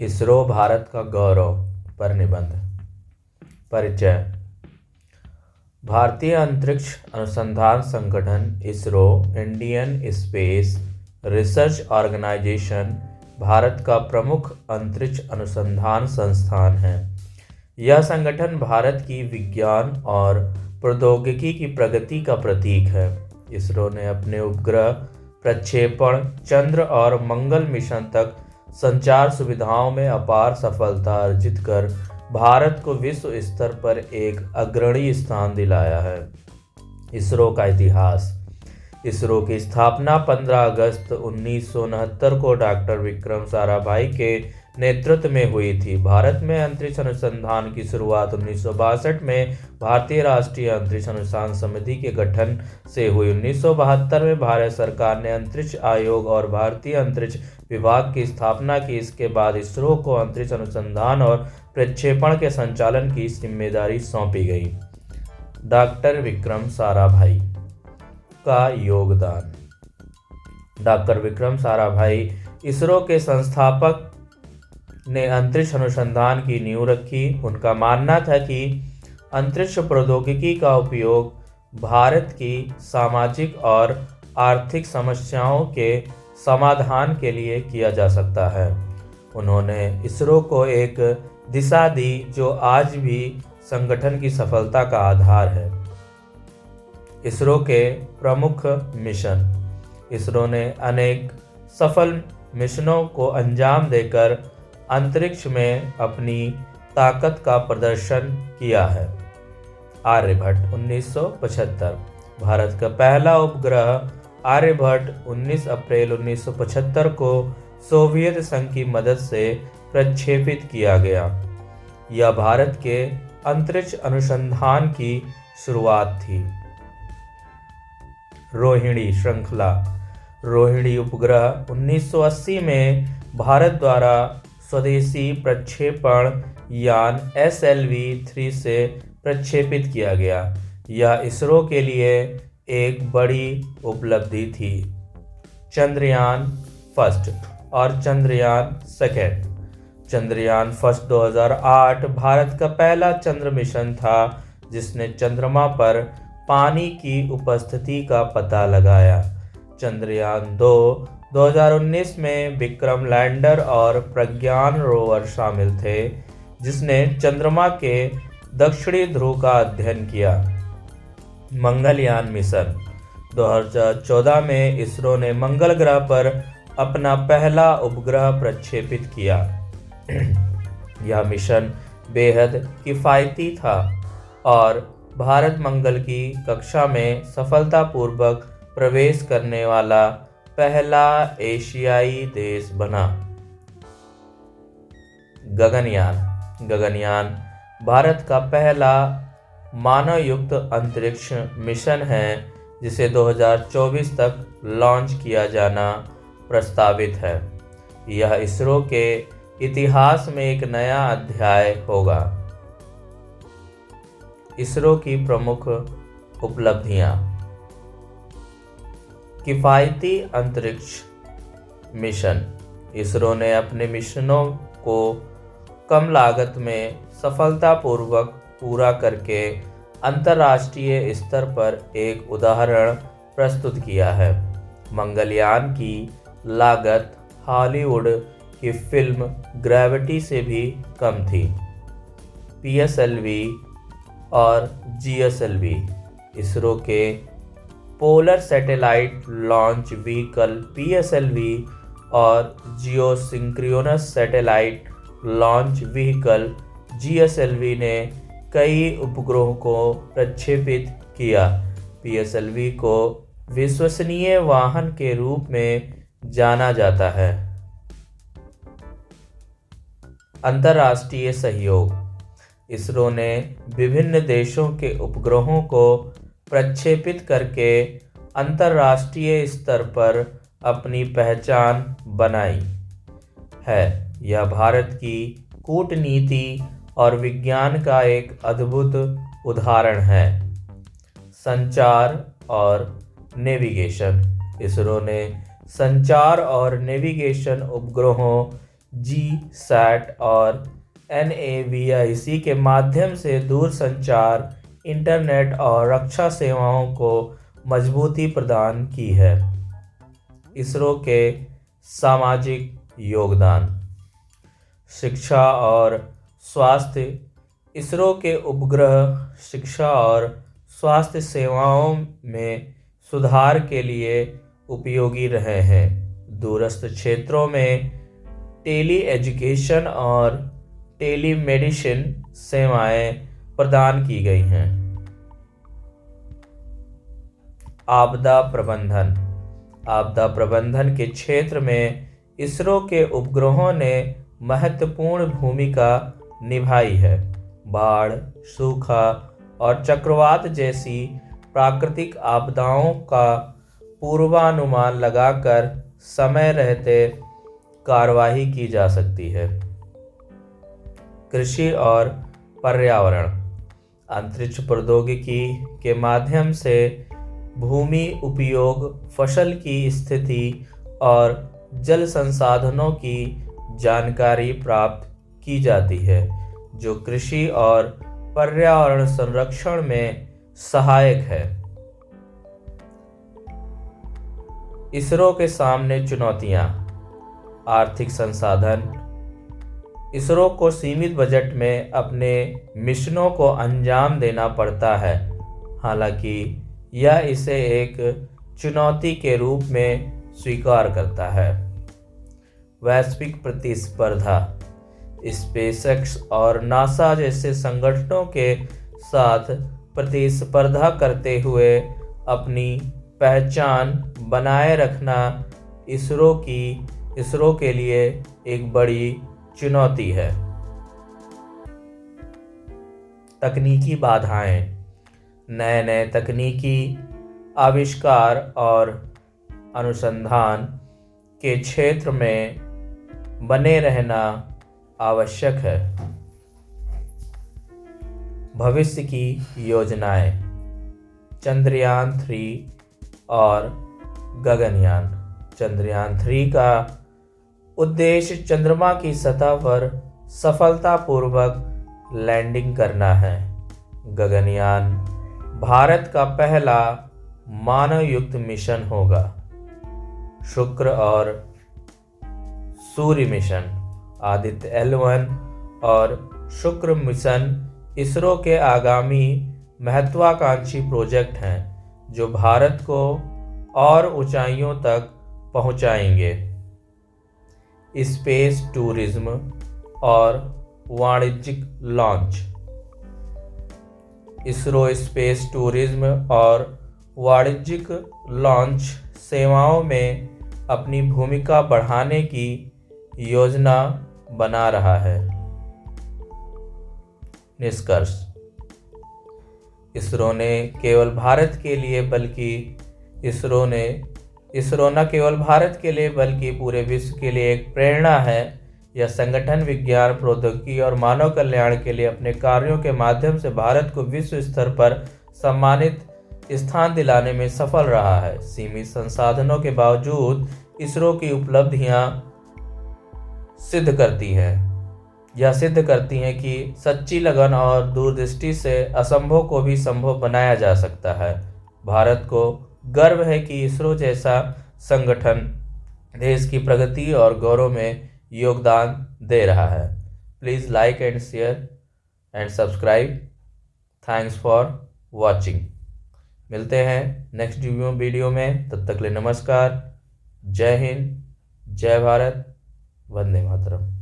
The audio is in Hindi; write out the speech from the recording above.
इसरो भारत का गौरव पर निबंध। परिचय। भारतीय अंतरिक्ष अनुसंधान संगठन ISRO Indian space research organisation Bharat का प्रमुख अंतरिक्ष अनुसंधान संस्थान है। यह संगठन भारत की विज्ञान और प्रौद्योगिकी की प्रगति का प्रतीक है। इसरो ने अपने उपग्रह प्रक्षेपण, चंद्र और मंगल मिशन तक संचार सुविधाओं में अपार सफलता अर्जित कर भारत को विश्व स्तर पर एक अग्रणी स्थान दिलाया है। इसरो का इतिहास। इसरो की स्थापना 15 अगस्त 1969 को डॉक्टर विक्रम साराभाई के नेतृत्व में हुई थी। भारत में अंतरिक्ष अनुसंधान की शुरुआत 1962 में भारतीय राष्ट्रीय अंतरिक्ष अनुसंधान समिति के गठन से हुई। 1972 में भारत सरकार ने अंतरिक्ष आयोग और भारतीय अंतरिक्ष विभाग की स्थापना की। इसके बाद इसरो को अंतरिक्ष अनुसंधान और प्रक्षेपण के संचालन की जिम्मेदारी सौंपी गई। डॉक्टर विक्रम साराभाई का योगदान। डॉक्टर विक्रम साराभाई इसरो के संस्थापक ने अंतरिक्ष अनुसंधान की नींव रखी। उनका मानना था कि अंतरिक्ष प्रौद्योगिकी का उपयोग भारत की सामाजिक और आर्थिक समस्याओं के समाधान के लिए किया जा सकता है। उन्होंने इसरो को एक दिशा दी जो आज भी संगठन की सफलता का आधार है। इसरो के प्रमुख मिशन। इसरो ने अनेक सफल मिशनों को अंजाम देकर अंतरिक्ष में अपनी ताकत का प्रदर्शन किया है। आर्यभट्ट 1975। भारत का पहला उपग्रह आर्यभट्ट 19 अप्रैल 1975 को सोवियत संघ की मदद से प्रक्षेपित किया गया। यह भारत के अंतरिक्ष अनुसंधान की शुरुआत थी। रोहिणी श्रृंखला। रोहिणी उपग्रह 1980 में भारत द्वारा स्वदेशी प्रक्षेपण यान SLV-3 से प्रक्षेपित किया गया। यह इसरो के लिए एक बड़ी उपलब्धि थी। चंद्रयान फर्स्ट और चंद्रयान सेकेंड। चंद्रयान फर्स्ट 2008 भारत का पहला चंद्र मिशन था जिसने चंद्रमा पर पानी की उपस्थिति का पता लगाया। चंद्रयान 2 2019 में विक्रम लैंडर और प्रज्ञान रोवर शामिल थे जिसने चंद्रमा के दक्षिणी ध्रुव का अध्ययन किया। मंगलयान मिशन। 2014 में इसरो ने मंगल ग्रह पर अपना पहला उपग्रह प्रक्षेपित किया। यह मिशन बेहद किफ़ायती था और भारत मंगल की कक्षा में सफलतापूर्वक प्रवेश करने वाला पहला एशियाई देश बना। गगनयान। गगनयान भारत का पहला मानवयुक्त अंतरिक्ष मिशन है जिसे 2024 तक लॉन्च किया जाना प्रस्तावित है। यह इसरो के इतिहास में एक नया अध्याय होगा। इसरो की प्रमुख उपलब्धियां। किफ़ायती अंतरिक्ष मिशन। इसरो ने अपने मिशनों को कम लागत में सफलतापूर्वक पूरा करके अंतर्राष्ट्रीय स्तर पर एक उदाहरण प्रस्तुत किया है। मंगलयान की लागत हॉलीवुड की फिल्म ग्रेविटी से भी कम थी। PSLV और GSLV इसरो के polar satellite launch vehicle PSLV और geosynchronous satellite launch vehicle GSLV ने कई उपग्रहों को प्रक्षेपित किया। PSLV को विश्वसनीय वाहन के रूप में जाना जाता है। अंतर्राष्ट्रीय सहयोग। इसरो ने विभिन्न देशों के उपग्रहों को प्रक्षेपित करके अंतर्राष्ट्रीय स्तर पर अपनी पहचान बनाई है। यह भारत की कूटनीति और विज्ञान का एक अद्भुत उदाहरण है। संचार और नेविगेशन। इसरो ने संचार और नेविगेशन उपग्रहों GSAT और NAVIC के माध्यम से दूरसंचार, इंटरनेट और रक्षा सेवाओं को मजबूती प्रदान की है। इसरो के सामाजिक योगदान। शिक्षा और स्वास्थ्य। इसरो के उपग्रह शिक्षा और स्वास्थ्य सेवाओं में सुधार के लिए उपयोगी रहे हैं। दूरस्थ क्षेत्रों में टेली एजुकेशन और टेलीमेडिसिन सेवाएं प्रदान की गई हैं। आपदा प्रबंधन। आपदा प्रबंधन के क्षेत्र में इसरो के उपग्रहों ने महत्वपूर्ण भूमिका निभाई है। बाढ़, सूखा और चक्रवात जैसी प्राकृतिक आपदाओं का पूर्वानुमान लगाकर समय रहते कार्रवाई की जा सकती है। कृषि और पर्यावरण। अंतरिक्ष प्रौद्योगिकी के माध्यम से भूमि उपयोग, फसल की स्थिति और जल संसाधनों की जानकारी प्राप्त की जाती है, जो कृषि और पर्यावरण संरक्षण में सहायक है। इसरो के सामने चुनौतियां। आर्थिक संसाधन। इसरो को सीमित बजट में अपने मिशनों को अंजाम देना पड़ता है, हालांकि यह इसे एक चुनौती के रूप में स्वीकार करता है। वैश्विक प्रतिस्पर्धा। स्पेसएक्स और नासा जैसे संगठनों के साथ प्रतिस्पर्धा करते हुए अपनी पहचान बनाए रखना इसरो के लिए एक बड़ी चुनौती है। तकनीकी बाधाएं। नए तकनीकी आविष्कार और अनुसंधान के क्षेत्र में बने रहना आवश्यक है। भविष्य की योजनाएं। चंद्रयान 3 और गगनयान। चंद्रयान 3 का उद्देश्य चंद्रमा की सतह पर सफलतापूर्वक लैंडिंग करना है। गगनयान भारत का पहला मानवयुक्त मिशन होगा। शुक्र और सूर्य मिशन। आदित्य L1 और शुक्र मिशन इसरो के आगामी महत्वाकांक्षी प्रोजेक्ट हैं, जो भारत को और ऊंचाइयों तक पहुंचाएंगे। स्पेस टूरिज्म और वाणिज्यिक लॉन्च। इसरो स्पेस टूरिज्म और वाणिज्यिक लॉन्च सेवाओं में अपनी भूमिका बढ़ाने की योजना बना रहा है। निष्कर्ष। इसरो न केवल भारत के लिए बल्कि पूरे विश्व के लिए एक प्रेरणा है। यह संगठन विज्ञान, प्रौद्योगिकी और मानव कल्याण के लिए अपने कार्यों के माध्यम से भारत को विश्व स्तर पर सम्मानित स्थान दिलाने में सफल रहा है। सीमित संसाधनों के बावजूद इसरो की उपलब्धियां सिद्ध करती हैं कि सच्ची लगन और दूरदृष्टि से असंभव को भी संभव बनाया जा सकता है। भारत को गर्व है कि इसरो जैसा संगठन देश की प्रगति और गौरव में योगदान दे रहा है। Please like and share and subscribe. Thanks for watching. मिलते हैं नेक्स्ट वीडियो में। तब तक के लिए नमस्कार। जय हिंद, जय भारत, वंदे मातरम।